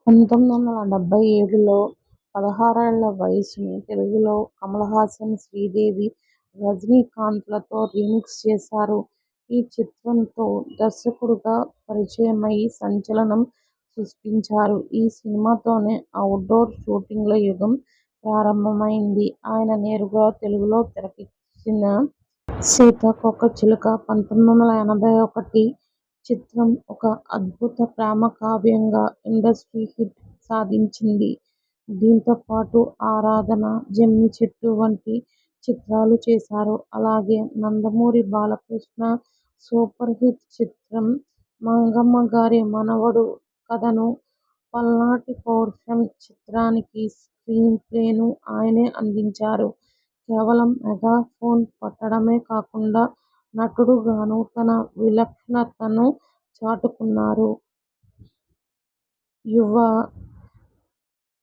1977లో 16 ఏళ్ల వయసుని తెలుగులో కమల్ హాసన్, శ్రీదేవి, రజనీకాంత్లతో రీమిక్స్ చేశారు. ఈ చిత్రంతో దర్శకుడుగా పరిచయమై సంచలనం సృష్టించారు. ఈ సినిమాతోనే ఔట్డోర్ షూటింగ్ల యుగం ప్రారంభమైంది. ఆయన నేరుగా తెలుగులో తెరకెక్కించిన 'సీతాకోకచిలుక' 1981 చిత్రం ఒక అద్భుత ప్రేమ కావ్యంగా ఇండస్ట్రీ హిట్ సాధించింది. దీంతోపాటు 'ఆరాధన', 'జమ్మిచెట్టు' వంటి చిత్రాలు చేశారు. అలాగే నందమూరి బాలకృష్ణ సూపర్ హిట్ చిత్రం 'మంగమ్మగారి మనవడు' కథను, పల్నాటి పౌరుషం చిత్రానికి స్క్రీన్ ప్లేను ఆయనే అందించారు. కేవలం మెగాఫోన్ పట్టడమే కాకుండా నటుడుగానూ తన విలక్షణతను చాటుకున్నారు. 'యువ',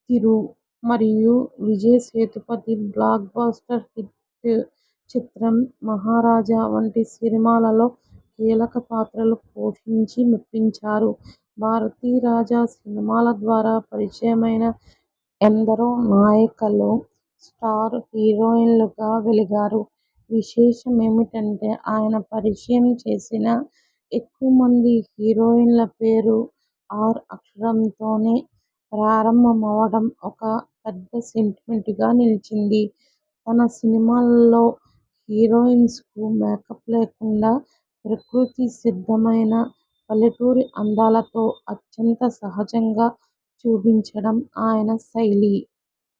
'తిరు' మరియు Vijay Sethupathi block buster hit చిత్రం 'మహారాజా' వంటి సినిమాలలో కీలక పాత్రలు పోషించి మెప్పించారు. భారతీరాజా సినిమాల ద్వారా పరిచయమైన ఎందరో నాయికలు స్టార్ హీరోయిన్లుగా వెలిగారు. విశేషమేమిటంటే ఆయన పరిచయం చేసిన ఎక్కువమంది హీరోయిన్ల పేరు 'ఆర్' అక్షరంతోనే ప్రారంభమవడం ఒక పెద్ద సెంటిమెంటుగా నిలిచింది. తన సినిమాల్లో హీరోయిన్స్కు మేకప్ లేకుండా ప్రకృతి సిద్ధమైన పల్లెటూరి అందాలతో అత్యంత సహజంగా చూపించడం ఆయన శైలి.